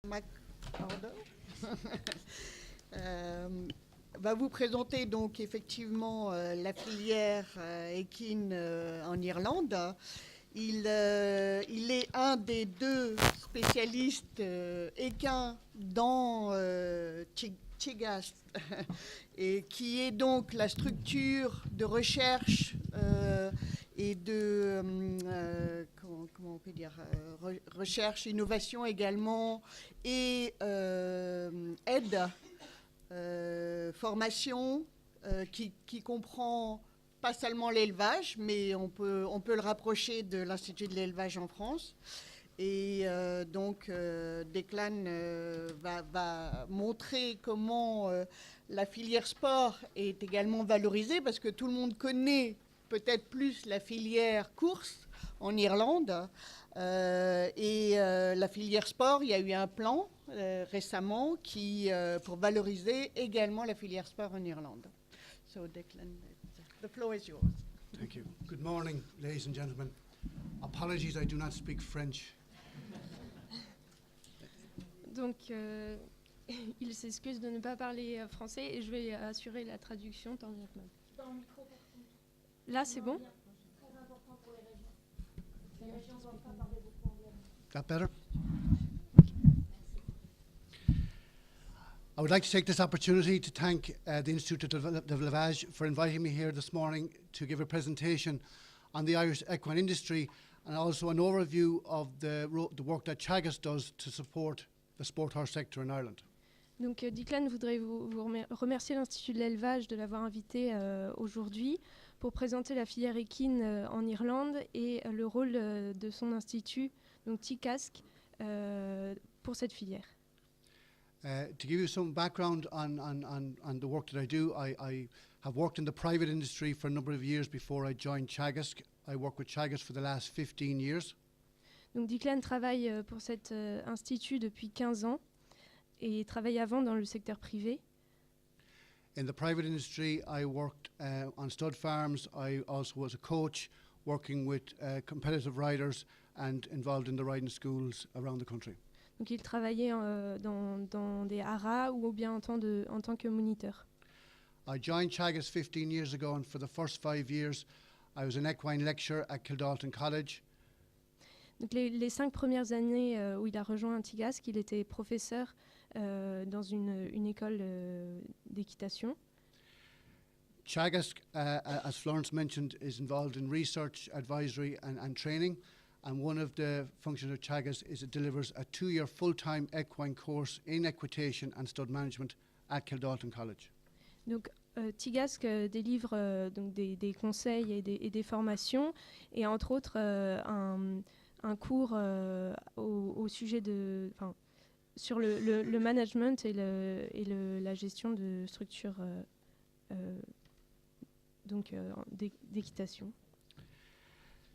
Mc Ardie va vous présenter donc effectivement la filière équine en Irlande. Il est un des deux spécialistes équins dans Teagasc, et qui est donc la structure de recherche et de comment on peut dire recherche, innovation également, et aide, formation qui comprend pas seulement l'élevage, mais on peut le rapprocher de l'Institut de l'élevage en France. Et donc, Declan va montrer comment la filière sport est également valorisée, parce que tout le monde connaît peut-être plus la filière course en Irlande. Et la filière sport, il y a eu un plan récemment pour valoriser également la filière sport en Irlande. So, Declan, the floor is yours. Thank you. Good morning, ladies and gentlemen. Apologies, I do not speak French. Donc, il s'excuse de ne pas parler français et je vais assurer la traduction tant bien que mal. Là, c'est bon? That better? I would like to take this opportunity to thank the Institute de l'Élevage for inviting me here this morning to give a presentation on the Irish equine industry, and also an overview of the work that Teagasc does to support the sport horse sector in Ireland. Donc, Declan voudrait vous remercier l'Institut de l'Élevage de l'avoir invité aujourd'hui pour présenter la filière équine en Irlande et le rôle de son institut, donc Teagasc, pour cette filière. To give you some background on the work that I do, I have worked in the private industry for a number of years before I joined Teagasc. I work with Teagasc for the last 15 years. Donc Declan travaille pour cet institut depuis 15 ans et travaille avant dans le secteur privé. In the private industry, I worked on stud farms. I also was a coach working with competitive riders and involved in the riding schools around the country. Donc il travaillait dans des haras ou bien en tant que moniteur. I joined Teagasc 15 years ago, and for the first 5 years, I was an equine lecturer at Kildalton College. Donc les 5 premières années où il a rejoint Teagasc, il était professeur dans une école d'équitation. Teagasc, as Florence mentioned, is involved in research, advisory and training. And one of the functions of Teagasc is it delivers a 2-year full-time equine course in equitation and stud management at Kildalton College. Donc Teagasc délivre donc des conseils et des formations, et entre autres un cours au sujet sur le management et la gestion de structures d'équitation.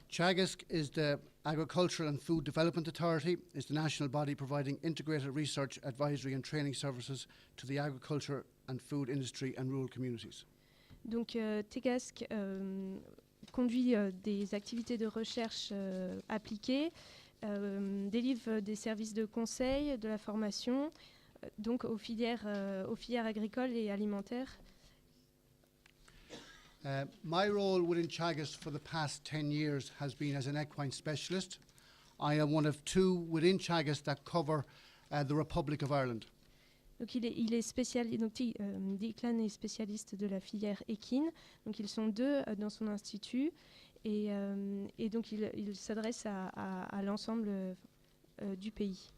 Teagasc is the Agricultural and Food Development Authority, is the national body providing integrated research, advisory and training services to the agriculture and food industry and rural communities. Donc Teagasc conduit des activités de recherche appliquées, délivre des services de conseil, de la formation, donc aux filières agricoles et alimentaires. My role within Teagasc for the past 10 years has been as an equine specialist. I am one of 2 within Teagasc that cover the Republic of Ireland. Donc il est spécialiste. Donc Declan est spécialiste de la filière équine. Donc ils sont 2 dans son institut, et donc il s'adresse à l'ensemble du pays.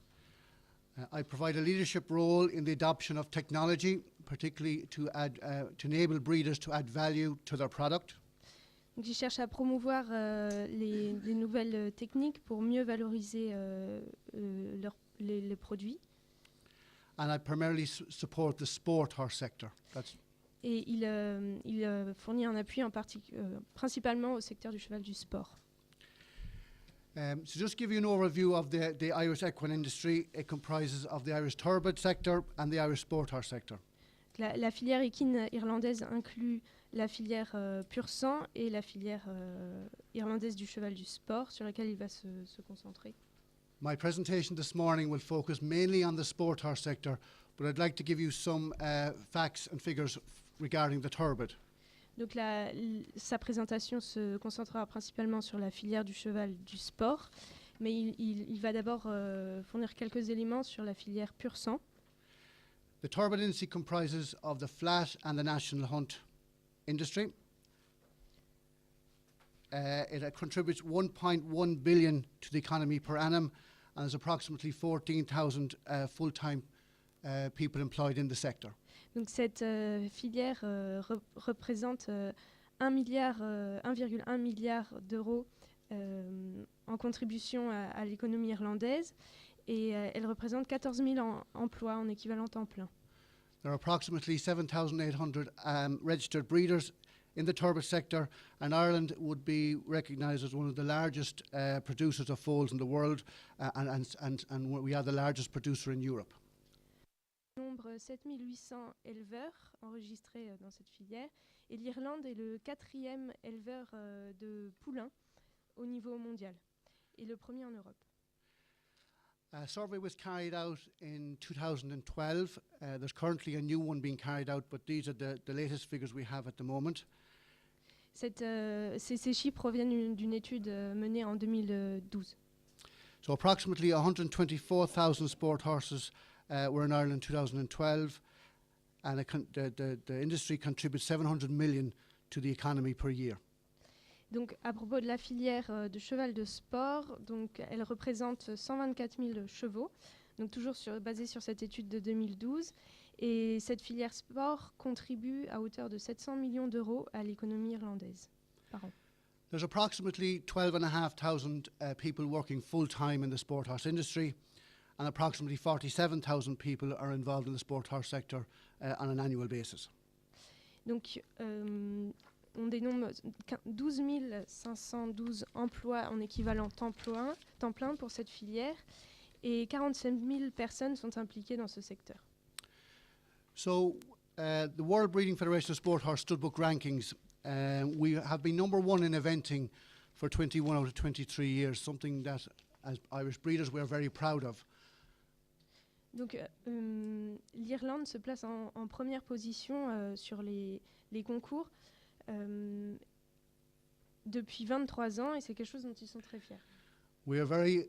I provide a leadership role in the adoption of technology, particularly to enable breeders to add value to their product. Donc, il cherche à promouvoir les nouvelles techniques pour mieux valoriser les produits. And I primarily support the sport horse sector. Et il fournit un appui principalement au secteur du cheval du sport. So just give you an overview of the Irish equine industry. It comprises of the Irish thoroughbred sector and the Irish sport horse sector. La filière équine irlandaise inclut la filière pur-sang et la filière irlandaise du cheval du sport, sur laquelle il va se concentrer. My presentation this morning will focus mainly on the sport horse sector, but I'd like to give you some facts and figures regarding the turbid. Donc sa présentation se concentrera principalement sur la filière du cheval du sport, mais il va d'abord fournir quelques éléments sur la filière pur-sang. The turbid industry comprises of the flat and the national hunt industry. It contributes 1.1 billion to the economy per annum, and there's approximately 14,000 full-time people employed in the sector. Donc cette filière représente 1,1 milliard d'euros en contribution à l'économie irlandaise, et elle représente 14 000 emplois en équivalent temps plein. There are approximately 7,800 registered breeders in the turbid sector, and Ireland would be recognised as one of the largest producers of foals in the world, and we are the largest producer in Europe. Nombre 7800 éleveurs enregistrés dans cette filière, et l'Irlande est le 4e éleveur de poulains au niveau mondial, et le premier en Europe. A survey was carried out in 2012. There's currently a new one being carried out, but these are the latest figures we have at the moment. Ces chiffres proviennent d'une étude menée en 2012. So approximately 124,000 sport horses were in Ireland in 2012, and the industry contributes 700 million to the economy per year. Donc, à propos de la filière de cheval de sport, donc, elle représente 124 000 chevaux, donc toujours basée sur cette étude de 2012. Et cette filière sport contribue à hauteur de 700 millions d'euros à l'économie irlandaise par an. There's approximately 12,500 people working full-time in the sport horse industry, and approximately 47,000 people are involved in the sport horse sector on an annual basis. Donc, on dénombre 12 512 emplois en équivalent temps plein pour cette filière, et 47 000 personnes sont impliquées dans ce secteur. So, the World Breeding Federation of Sport Horse Studbook rankings, we have been number one in eventing for 21 out of 23 years, something that, as Irish breeders, we are very proud of. Donc, l'Irlande se place en première position sur les concours depuis 23 ans, et c'est quelque chose dont ils sont très fiers. We are very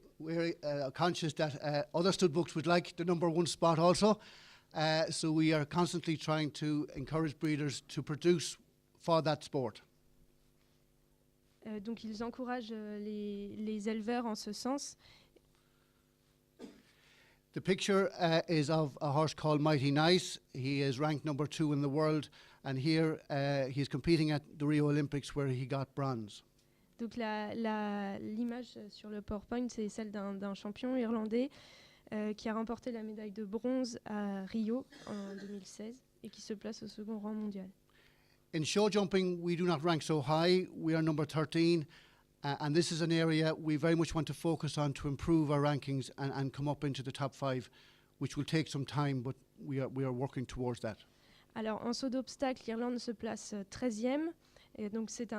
conscious that other studbooks would like the number one spot also. So we are constantly trying to encourage breeders to produce for that sport. Donc ils encouragent les éleveurs en ce sens. The picture is of a horse called Mighty Nice. He is ranked number 2 in the world, and here he's competing at the Rio Olympics where he got bronze. Donc l'image sur le PowerPoint, c'est celle d'un champion irlandais qui a remporté la médaille de bronze à Rio en 2016 et qui se place au second rang mondial. In show jumping, we do not rank so high. We are number 13, and this is an area we very much want to focus on to improve our rankings and come up into the top 5, which will take some time, but we are working towards that. Alors, en saut d'obstacle, l'Irlande se place 13e, et donc c'est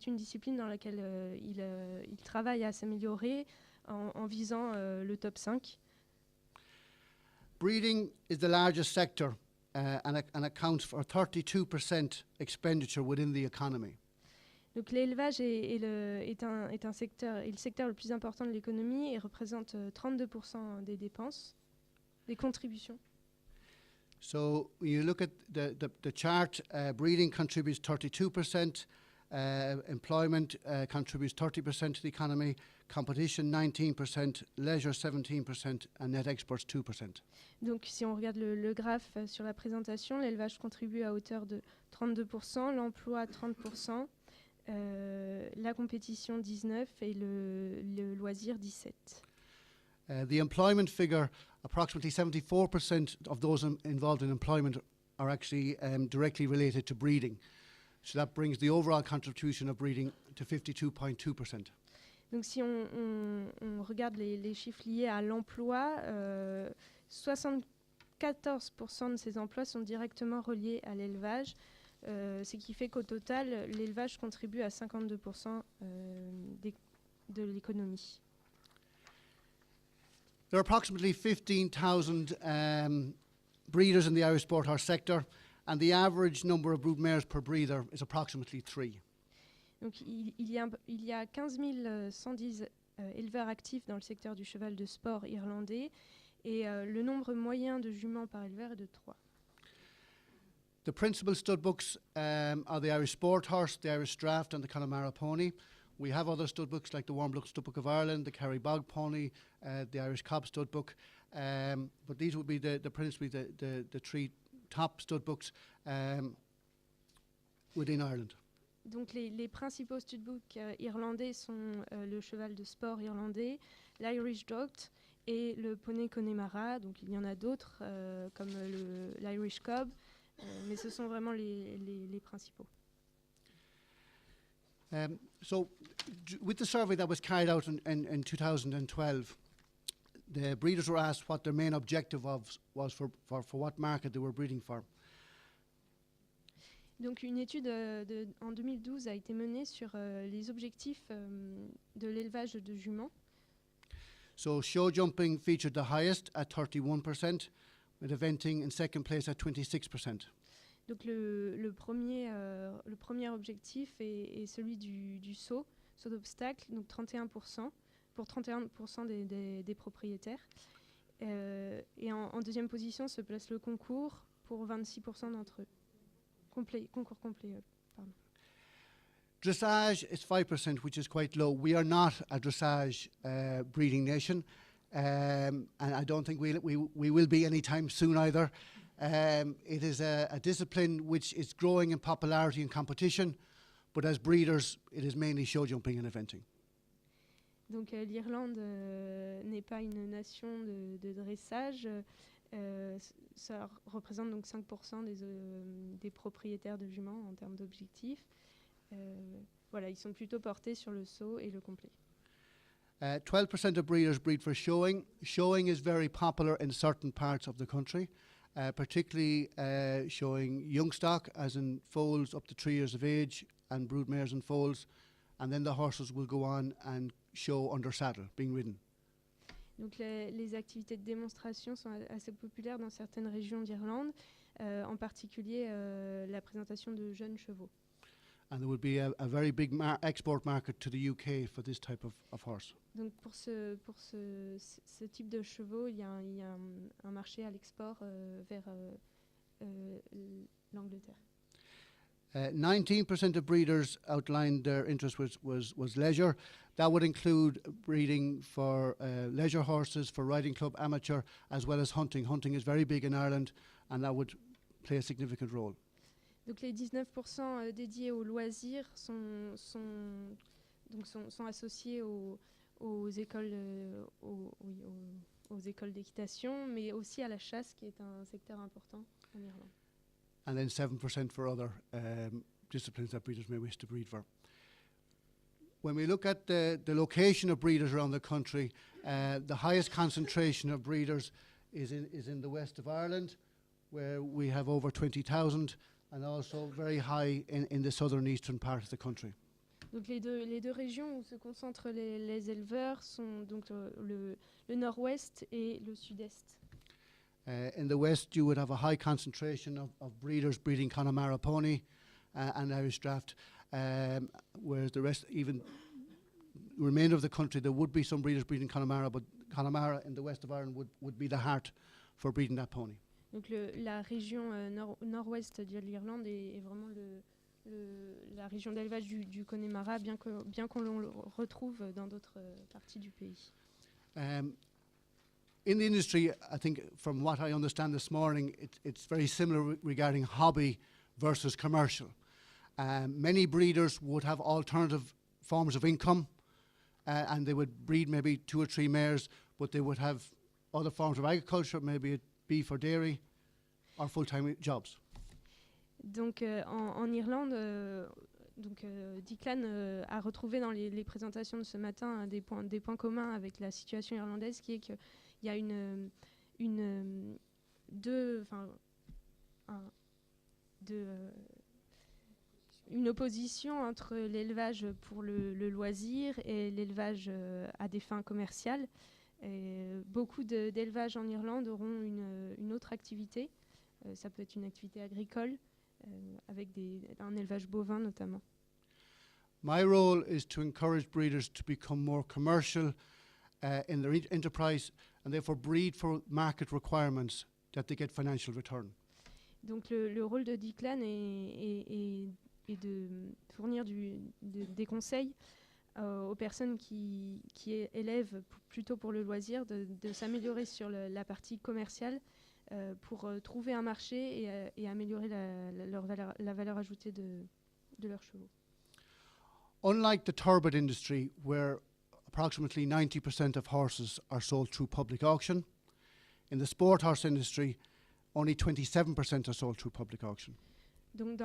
une discipline dans laquelle il travaille à s'améliorer en visant le top 5. Breeding is the largest sector and accounts for 32% expenditure within the economy. Donc l'élevage est un secteur, est le secteur le plus important de l'économie et représente 32% des dépenses, des contributions. So when you look at the chart, breeding contributes 32%, employment contributes 30% to the economy, competition 19%, leisure 17%, and net exports 2%. Donc si on regarde le graphe sur la présentation, l'élevage contribue à hauteur de 32%, l'emploi 30%, la compétition 19% et le loisir 17%. The employment figure, approximately 74% of those involved in employment are actually directly related to breeding. So that brings the overall contribution of breeding to 52.2%. Donc si on regarde les chiffres liés à l'emploi, 74% de ces emplois sont directement reliés à l'élevage, ce qui fait qu'au total, l'élevage contribue à 52% de l'économie. There are approximately 15,000 breeders in the Irish sport horse sector, and the average number of broodmares per breeder is approximately 3. Donc il y a 15 110 éleveurs actifs dans le secteur du cheval de sport irlandais et le nombre moyen de juments par éleveur est de 3. The principal stud books are the Irish Sport Horse, the Irish Draft and the Connemara Pony. We have other stud books like the Warmblock Stud Book of Ireland, the Kerry Bog Pony, the Irish Cobb Stud Book, but these would be principally the 3 top stud books within Ireland. Donc les principaux studbooks irlandais sont le cheval de sport irlandais, l'Irish Draft et le poney Connemara. Donc il y en a d'autres comme l'Irish Cobb, mais ce sont vraiment les principaux. So with the survey that was carried out in 2012, the breeders were asked what their main objective was for what market they were breeding for. Donc une étude en 2012 a été menée sur les objectifs de l'élevage de juments. So show jumping featured the highest at 31%, with eventing in second place at 26%. Donc le premier objectif est celui du saut d'obstacle, donc 31%, pour 31% des propriétaires. Et en deuxième position se place le concours pour 26% d'entre eux. Concours complet, pardon. Dressage is 5%, which is quite low. We are not a dressage breeding nation, and I don't think we will be anytime soon either. It is a discipline which is growing in popularity and competition, but as breeders, it is mainly show jumping and eventing. Donc l'Irlande n'est pas une nation de dressage. Ça représente donc 5% des propriétaires de juments en termes d'objectifs. Voilà, ils sont plutôt portés sur le saut et le complet. 12% of breeders breed for showing. Showing is very popular in certain parts of the country, particularly showing young stock, as in foals up to 3 years of age, and broodmares and foals, and then the horses will go on and show under saddle, being ridden. Donc les activités de démonstration sont assez populaires dans certaines régions d'Irlande, en particulier la présentation de jeunes chevaux. And there would be a very big export market to the UK for this type of horse. Donc pour ce type de chevaux, il y a un marché à l'export vers l'Angleterre. 19% of breeders outlined their interest was leisure. That would include breeding for leisure horses, for riding club amateur, as well as hunting. Hunting is very big in Ireland, and that would play a significant role. Donc les 19% dédiés aux loisirs sont associés aux écoles d'équitation, mais aussi à la chasse, qui est un secteur important en Irlande. And then 7% for other disciplines that breeders may wish to breed for. When we look at the location of breeders around the country, the highest concentration of breeders is in the west of Ireland, where we have over 20,000, and also very high in the southern eastern part of the country. Donc les deux régions où se concentrent les éleveurs sont donc le nord-ouest et le sud-est. In the west, you would have a high concentration of breeders breeding Connemara Pony and Irish Draft, whereas the rest, even the remainder of the country, there would be some breeders breeding Connemara, but Connemara in the west of Ireland would be the heart for breeding that pony. Donc la région nord-ouest de l'Irlande est vraiment la région d'élevage du Connemara, bien qu'on le retrouve dans d'autres parties du pays. In the industry, I think from what I understand this morning, it's very similar regarding hobby versus commercial. Many breeders would have alternative forms of income, and they would breed maybe 2 or 3 mares, but they would have other forms of agriculture, maybe beef or dairy, or full-time jobs. Donc en Irlande, Declan a retrouvé dans les présentations de ce matin des points communs avec la situation irlandaise, qui est qu'il y a une opposition entre l'élevage pour le loisir et l'élevage à des fins commerciales. Beaucoup d'élevages en Irlande auront une autre activité. Ça peut être une activité agricole, avec un élevage bovin notamment. My role is to encourage breeders to become more commercial in their enterprise and therefore breed for market requirements that they get financial return. Donc le rôle de Declan est de fournir des conseils aux personnes qui élèvent plutôt pour le loisir, de s'améliorer sur la partie commerciale pour trouver un marché et améliorer la valeur ajoutée de leurs chevaux. Unlike the turbot industry, where approximately 90% of horses are sold through public auction, in the sport horse industry, only 27% are sold through public auction. Donc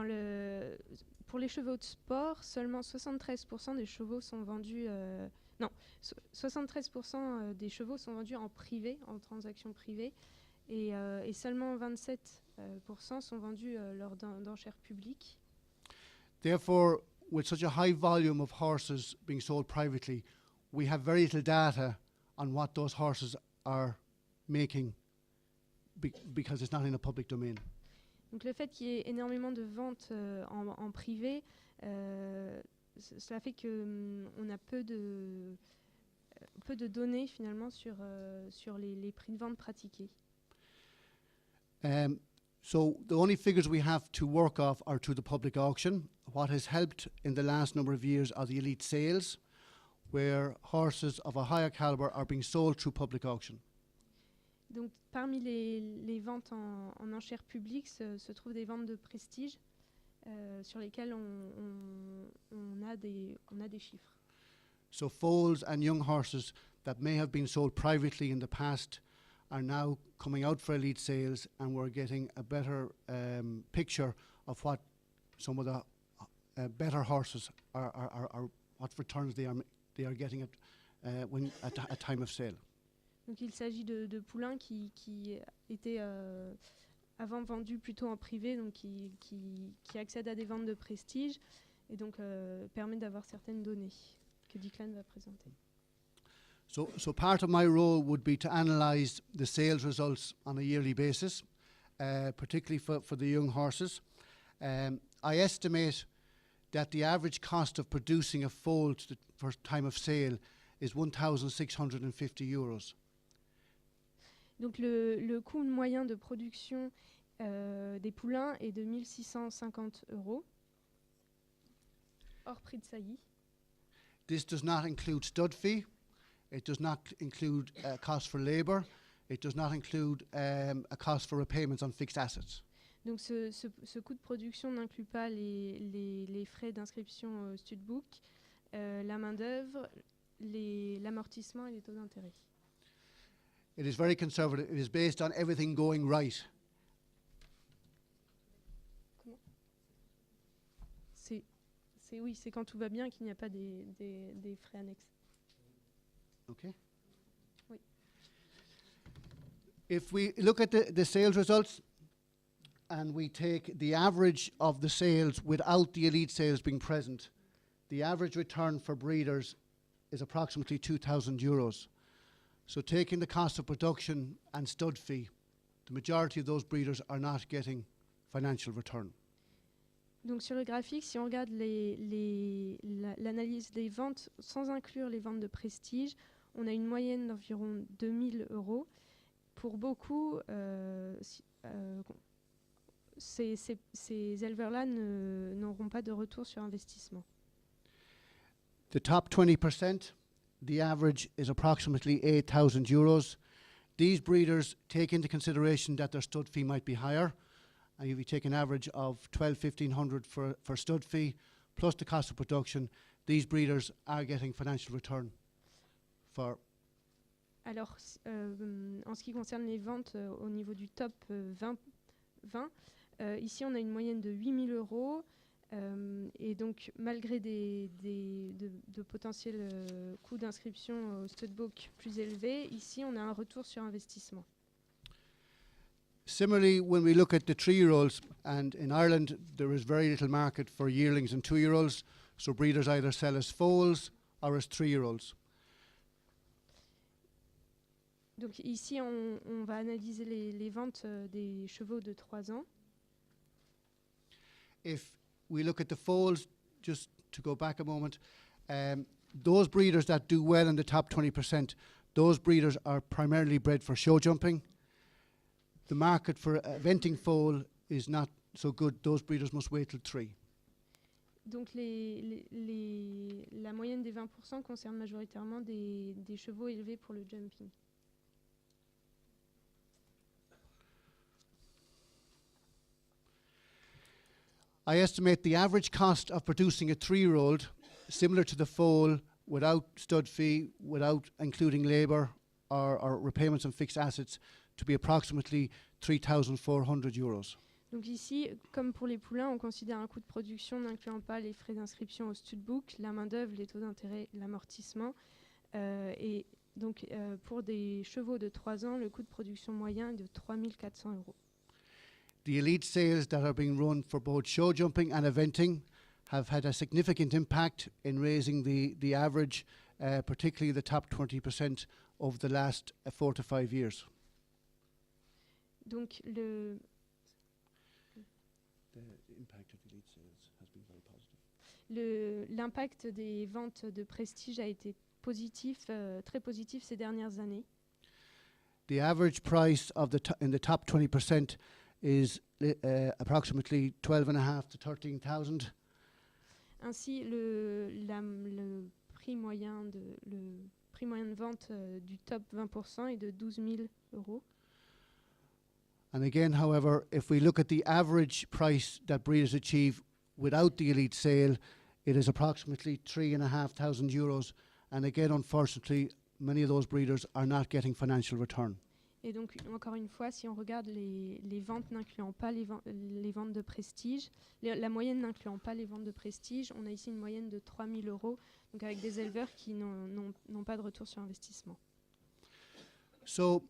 pour les chevaux de sport, seulement 73% des chevaux sont vendus 73% des chevaux sont vendus en privé, en transaction privée, et seulement 27% sont vendus lors d'enchères publiques. Therefore, with such a high volume of horses being sold privately, we have very little data on what those horses are making because it's not in a public domain. Donc le fait qu'il y ait énormément de ventes en privé, cela fait qu'on a peu de données finalement sur les prix de vente pratiqués. So the only figures we have to work off are to the public auction. What has helped in the last number of years are the elite sales, where horses of a higher caliber are being sold through public auction. Donc parmi les ventes en enchères publiques se trouvent des ventes de prestige sur lesquelles on a des chiffres. So foals and young horses that may have been sold privately in the past are now coming out for elite sales, and we're getting a better picture of what some of the better horses are what returns they are getting at time of sale. Donc il s'agit de poulains qui étaient avant vendus plutôt en privé, donc qui accèdent à des ventes de prestige, et donc permet d'avoir certaines données que Declan va présenter. So part of my role would be to analyse the sales results on a yearly basis, particularly for the young horses. I estimate that the average cost of producing a foal for time of sale is €1,650. Donc le coût moyen de production des poulains est de 1 650 €, hors prix de saillie. This does not include stud fee. It does not include a cost for labour. It does not include a cost for repayments on fixed assets. Donc ce coût de production n'inclut pas les frais d'inscription au studbook, la main-d'œuvre, l'amortissement et les taux d'intérêt. It is very conservative. It is based on everything going right. C'est quand tout va bien qu'il n'y a pas des frais annexes. Okay. Oui. If we look at the sales results and we take the average of the sales without the elite sales being present, the average return for breeders is approximately €2,000. So taking the cost of production and stud fee, the majority of those breeders are not getting financial return. Donc sur le graphique, si on regarde l'analyse des ventes sans inclure les ventes de prestige, on a une moyenne d'environ 2 000 €. Pour beaucoup, ces éleveurs-là n'auront pas de retour sur investissement. The top 20%, the average is approximately €8,000. These breeders take into consideration that their stud fee might be higher. And if you take an average of $1,200-1,500 for stud fee, plus the cost of production, these breeders are getting financial return for. Alors, en ce qui concerne les ventes au niveau du top 20, ici on a une moyenne de 8 000 €. Et donc, malgré de potentiels coûts d'inscription au studbook plus élevés, ici on a un retour sur investissement. Similarly, when we look at the 3-year-olds, and in Ireland there is very little market for yearlings and 2-year-olds, so breeders either sell as foals or as 3-year-olds. Donc ici, on va analyser les ventes des chevaux de 3 ans. If we look at the foals, just to go back a moment, those breeders that do well in the top 20%, those breeders are primarily bred for show jumping. The market for eventing foal is not so good. Those breeders must wait till 3. Donc la moyenne des 20% concerne majoritairement des chevaux élevés pour le jumping. I estimate the average cost of producing a 3-year-old, similar to the foal, without stud fee, without including labour or repayments on fixed assets, to be approximately €3,400. Donc ici, comme pour les poulains, on considère un coût de production n'incluant pas les frais d'inscription au studbook, la main-d'œuvre, les taux d'intérêt, l'amortissement. Et donc pour des chevaux de 3 ans, le coût de production moyen est de €3,400. The elite sales that are being run for both show jumping and eventing have had a significant impact in raising the average, particularly the top 20%, over the last 4 to 5 years. Donc The impact of elite sales has been very positive. l'impact des ventes de prestige a été positif, très positif ces dernières années. The average price of in the top 20% is approximately 12,500 to 13,000. Ainsi, le prix moyen de vente du top 20% est de €12,000. And again, however, if we look at the average price that breeders achieve without the elite sale, it is approximately €3,500. And again, unfortunately, many of those breeders are not getting financial return. Et donc, encore une fois, si on regarde les ventes n'incluant pas les ventes de prestige, la moyenne n'incluant pas les ventes de prestige, on a ici une moyenne de €3,000, donc avec des éleveurs qui n'ont pas de retour sur investissement. So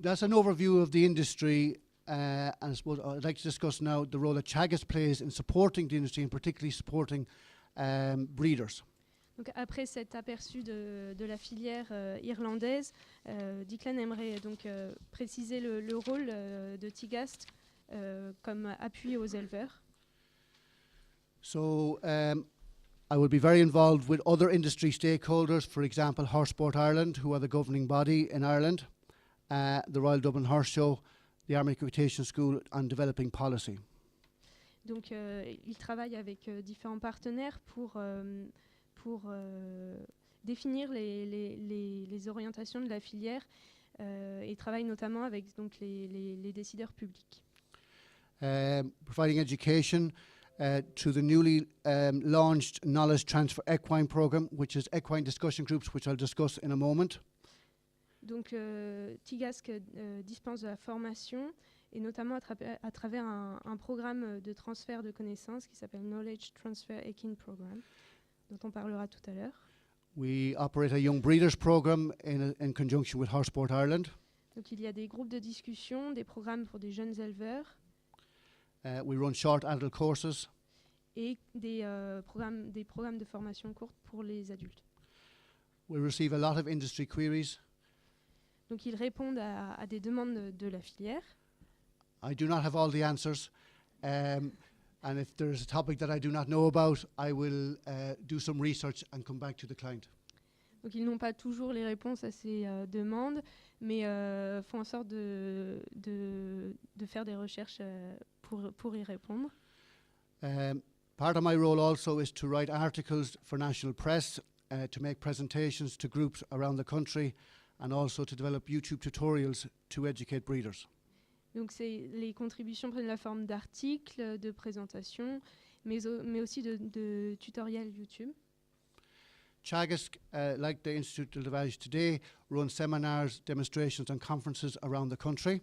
that's an overview of the industry, and I suppose I'd like to discuss now the role that Teagasc plays in supporting the industry, and particularly supporting breeders. Donc après cet aperçu de la filière irlandaise, Declan aimerait donc préciser le rôle de Teagasc comme appui aux éleveurs. So I will be very involved with other industry stakeholders, for example, Horse Sport Ireland, who are the governing body in Ireland, the Royal Dublin Horse Show, the Army Equitation School, on developing policy. Donc il travaille avec différents partenaires pour définir les orientations de la filière et travaille notamment avec donc, les décideurs publics. Providing education through the newly launched Knowledge Transfer Equine Programme, which is equine discussion groups, which I'll discuss in a moment. Donc Teagasc dispense de la formation et notamment à travers un programme de transfert de connaissances qui s'appelle Knowledge Transfer Equine Programme, dont on parlera tout à l'heure. We operate a Young Breeders Programme in conjunction with Horse Sport Ireland. Donc il y a des groupes de discussion, des programmes pour des jeunes éleveurs. We run short adult courses. Et des programmes de formation courte pour les adultes. We receive a lot of industry queries. Donc ils répondent à des demandes de la filière. I do not have all the answers. And if there's a topic that I do not know about, I will do some research and come back to the client. Donc ils n'ont pas toujours les réponses à ces demandes, mais font en sorte de faire des recherches pour y répondre. Part of my role also is to write articles for national press, to make presentations to groups around the country, and also to develop YouTube tutorials to educate breeders. Donc les contributions prennent la forme d'articles, de présentations, mais aussi de tutoriels YouTube. Teagasc, like the Institute of Élevage today, runs seminars, demonstrations and conferences around the country.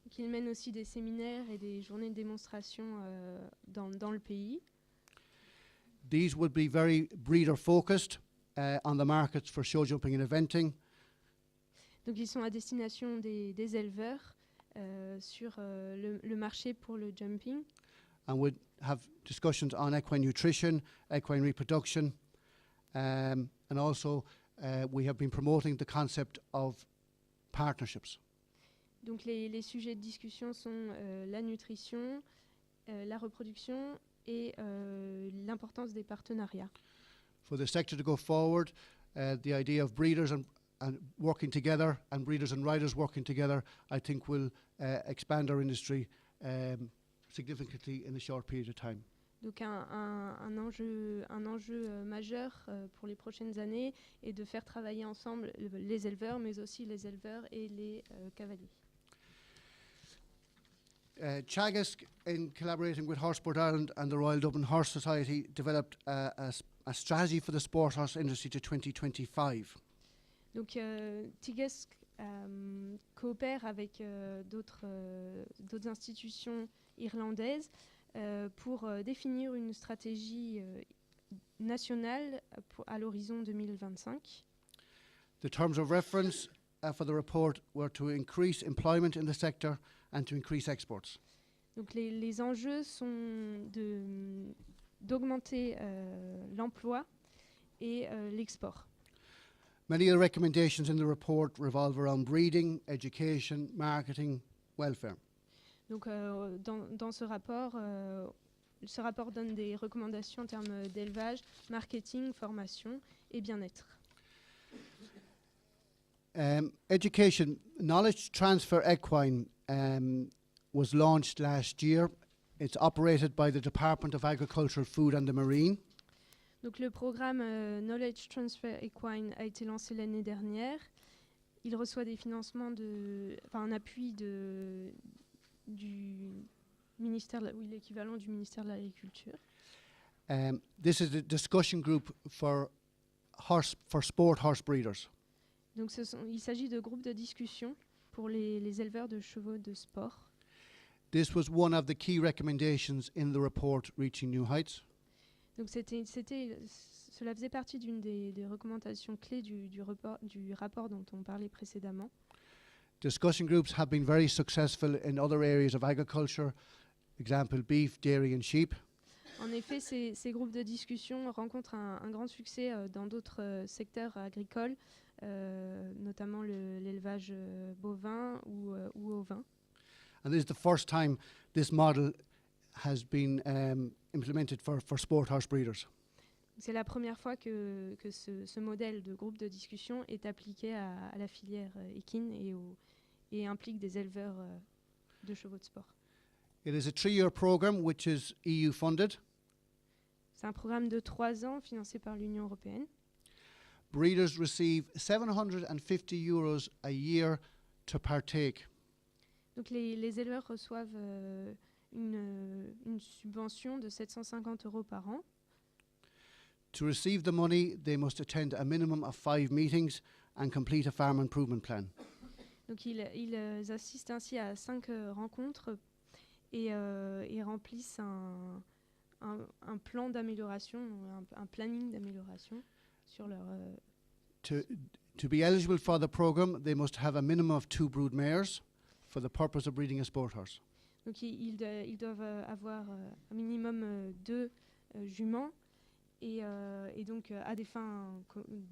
Donc il mène aussi des séminaires et des journées de démonstration dans le pays. These would be very breeder focused on the markets for show jumping and eventing. Donc ils sont à destination des éleveurs sur le marché pour le jumping. And would have discussions on equine nutrition, equine reproduction, and also we have been promoting the concept of partnerships. Donc les sujets de discussion sont la nutrition, la reproduction et l'importance des partenariats. For the sector to go forward, the idea of breeders and working together and breeders and riders working together, I think will expand our industry significantly in a short period of time. Donc un enjeu majeur pour les prochaines années est de faire travailler ensemble les éleveurs, mais aussi les éleveurs et les cavaliers. Teagasc, in collaborating with Horseport Ireland and the Royal Dublin Horse Society, developed a strategy for the sport horse industry to 2025. Donc Teagasc coopère avec d'autres institutions irlandaises pour définir une stratégie nationale à l'horizon 2025. The terms of reference for the report were to increase employment in the sector and to increase exports. Donc les enjeux sont d'augmenter l'emploi et l'export. Many of the recommendations in the report revolve around breeding, education, marketing, welfare. Donc dans ce rapport donne des recommandations en termes d'élevage, marketing, formation et bien-être. Education, knowledge transfer equine was launched last year. It's operated by the Department of Agriculture, Food and the Marine. Donc le programme Knowledge Transfer Equine a été lancé l'année dernière. Il reçoit des financements un appui du ministère, l'équivalent du ministère de l'Agriculture. This is a discussion group for sport horse breeders. Donc il s'agit de groupes de discussion pour les éleveurs de chevaux de sport. This was one of the key recommendations in the report Reaching New Heights. Donc cela faisait partie d'une des recommandations clés du rapport dont on parlait précédemment. Discussion groups have been very successful in other areas of agriculture, example beef, dairy and sheep. En effet, ces groupes de discussion rencontrent un grand succès dans d'autres secteurs agricoles, notamment l'élevage bovin ou ovin. And this is the first time this model has been implemented for sport horse breeders. C'est la première fois que ce modèle de groupe de discussion est appliqué à la filière équine et implique des éleveurs de chevaux de sport. It is a 3-year program which is EU funded. C'est un programme de 3 ans financé par l'Union européenne. Breeders receive €750 a year to partake. Donc les éleveurs reçoivent une subvention de 750 € par an. To receive the money, they must attend a minimum of 5 meetings and complete a farm improvement plan. Donc ils assistent ainsi à 5 rencontres et remplissent un plan d'amélioration, un planning d'amélioration sur leur... To be eligible for the program, they must have a minimum of 2 brood mares for the purpose of breeding a sport horse. Donc ils doivent avoir un minimum 2 juments et donc à des fins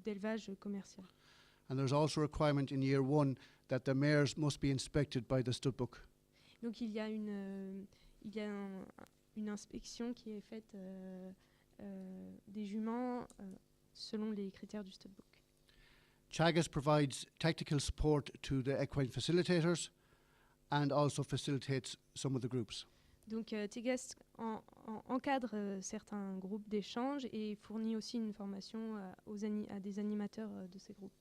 d'élevage commercial. And there's also a requirement in year 1 that the mares must be inspected by the stud book. Donc il y a une inspection qui est faite des juments selon les critères du stud book. Teagasc provides technical support to the equine facilitators and also facilitates some of the groups. Donc Teagasc encadre certains groupes d'échange et fournit aussi une formation à des animateurs de ces groupes.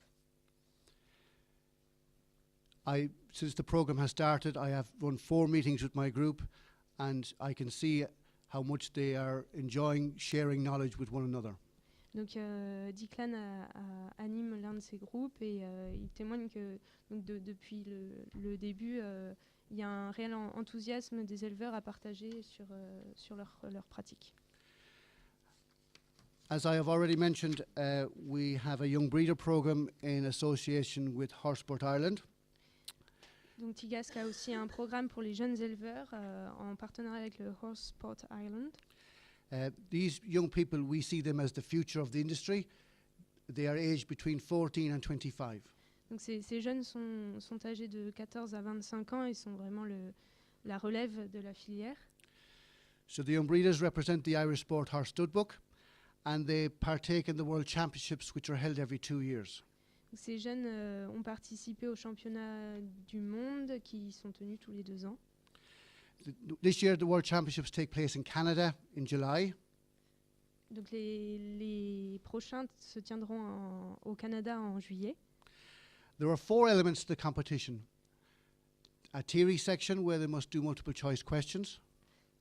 Since the program has started, I have run 4 meetings with my group, and I can see how much they are enjoying sharing knowledge with one another. Donc Declan anime l'un de ces groupes et il témoigne que depuis le début, il y a un réel enthousiasme des éleveurs à partager sur leurs pratiques. As I have already mentioned, we have a young breeder program in association with Horseport Ireland. Donc Teagasc a aussi un programme pour les jeunes éleveurs en partenariat avec le Horseport Ireland. These young people, we see them as the future of the industry. They are aged between 14 and 25. Donc ces jeunes sont âgés de 14 à 25 ans et sont vraiment la relève de la filière. So the young breeders represent the Irish Sport Horse Studbook, and they partake in the World Championships, which are held every 2 years. Donc ces jeunes ont participé aux championnats du monde qui sont tenus tous les 2 ans. This year, the World Championships take place in Canada in July. Donc les prochains se tiendront au Canada en juillet. There are 4 elements to the competition. A theory section where they must do multiple choice questions.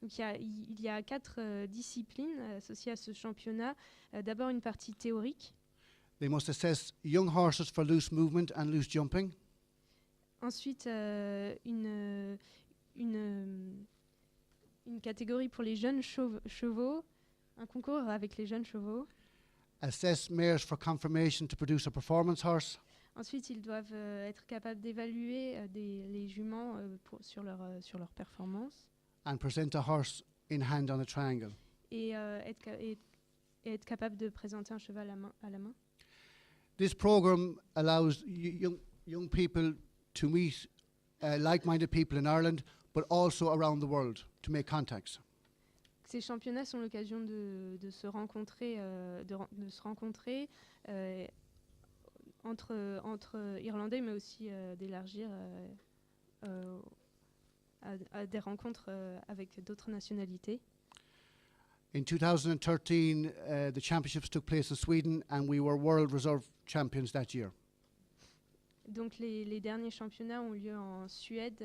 Donc il y a 4 disciplines associées à ce championnat. D'abord une partie théorique. They must assess young horses for loose movement and loose jumping. Ensuite une catégorie pour les jeunes chevaux, un concours avec les jeunes chevaux. Assess mares for confirmation to produce a performance horse. Ensuite, ils doivent être capables d'évaluer les juments sur leur performance. And present a horse in hand on a triangle. Et être capable de présenter un cheval à la main. This program allows young people to meet like-minded people in Ireland, but also around the world, to make contacts. Ces championnats sont l'occasion de se rencontrer, entre Irlandais, mais aussi d'élargir à des rencontres avec d'autres nationalités. In 2013, the championships took place in Sweden, and we were World Reserve champions that year. Donc les derniers championnats ont lieu en Suède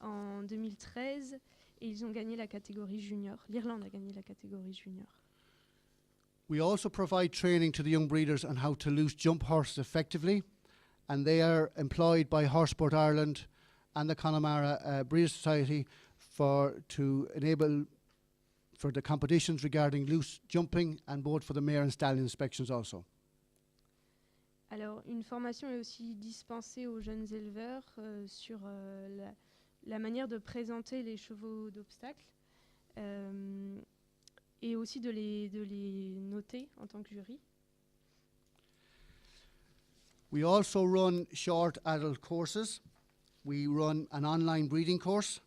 en 2013 et ils ont gagné la catégorie junior. L'Irlande a gagné la catégorie junior. We also provide training to the young breeders on how to loose jump horses effectively, and they are employed by Horse Sport Ireland and the Connemara Breeders' Society to enable for the competitions regarding loose jumping and both for the mare and stallion inspections also. Alors, une formation est aussi dispensée aux jeunes éleveurs sur la manière de présenter les chevaux d'obstacle et aussi de les noter en tant que jury. We also run short adult courses. We run an online breeding course.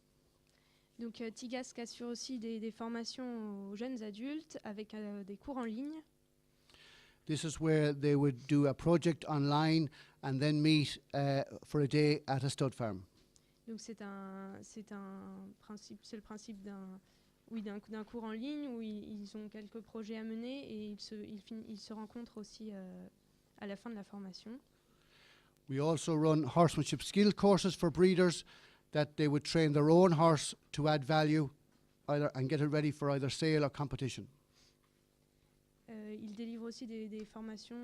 Donc Teagasc assure aussi des formations aux jeunes adultes avec des cours en ligne. This is where they would do a project online and then meet for a day at a stud farm. Donc c'est le principe d'un cours en ligne où ils ont quelques projets à mener et ils se rencontrent aussi à la fin de la formation. We also run horsemanship skill courses for breeders that they would train their own horse to add value and get it ready for either sale or competition. Ils délivrent aussi des formations,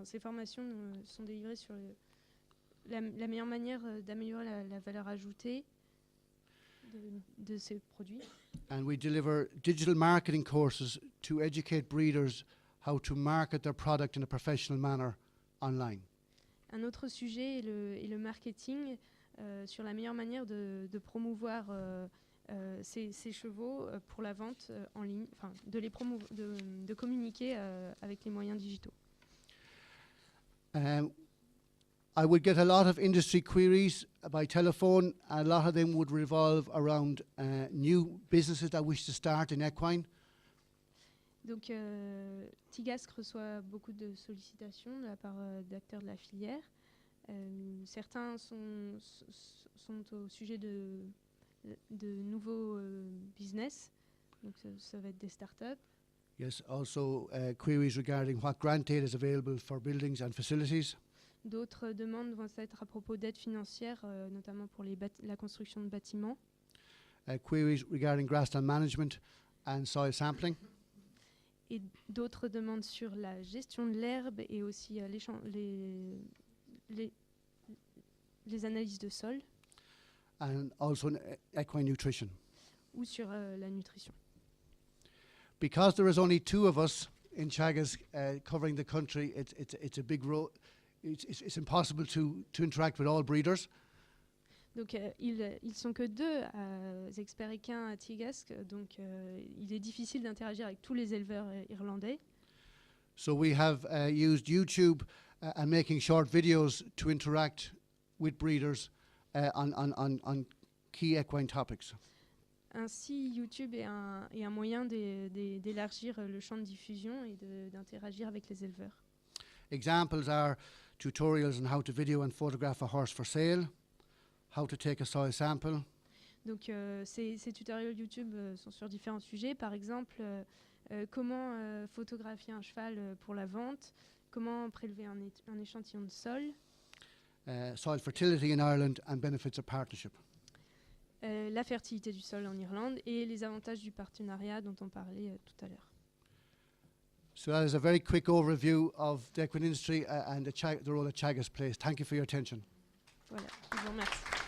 ces formations sont délivrées sur la meilleure manière d'améliorer la valeur ajoutée de ces produits. And we deliver digital marketing courses to educate breeders how to market their product in a professional manner online. Un autre sujet est le marketing sur la meilleure manière de promouvoir ces chevaux pour la vente en ligne, de communiquer avec les moyens digitaux. I would get a lot of industry queries by telephone. A lot of them would revolve around new businesses that wish to start in equine. Donc Teagasc reçoit beaucoup de sollicitations de la part d'acteurs de la filière. Certains sont au sujet de nouveaux business, donc ça va être des startups. Yes, also queries regarding what grant aid is available for buildings and facilities. D'autres demandes vont être à propos d'aides financières, notamment pour la construction de bâtiments. Queries regarding grassland management and soil sampling. Et d'autres demandes sur la gestion de l'herbe et aussi les analyses de sol. And also equine nutrition. Ou sur la nutrition. Because there is only 2 of us in Teagasc covering the country, it's a big role. It's impossible to interact with all breeders. Donc ils sont que 2 experts équins à Teagasc, donc il est difficile d'interagir avec tous les éleveurs irlandais. So we have used YouTube and making short videos to interact with breeders on key equine topics. Ainsi, YouTube est un moyen d'élargir le champ de diffusion et d'interagir avec les éleveurs. Examples are tutorials on how to video and photograph a horse for sale, how to take a soil sample. Donc ces tutoriels YouTube sont sur différents sujets, par exemple comment photographier un cheval pour la vente, comment prélever un échantillon de sol. Soil fertility in Ireland and benefits of partnership. La fertilité du sol en Irlande et les avantages du partenariat dont on parlait tout à l'heure. So that is a very quick overview of the equine industry and the role that Teagasc plays. Thank you for your attention. Voilà, je vous remercie.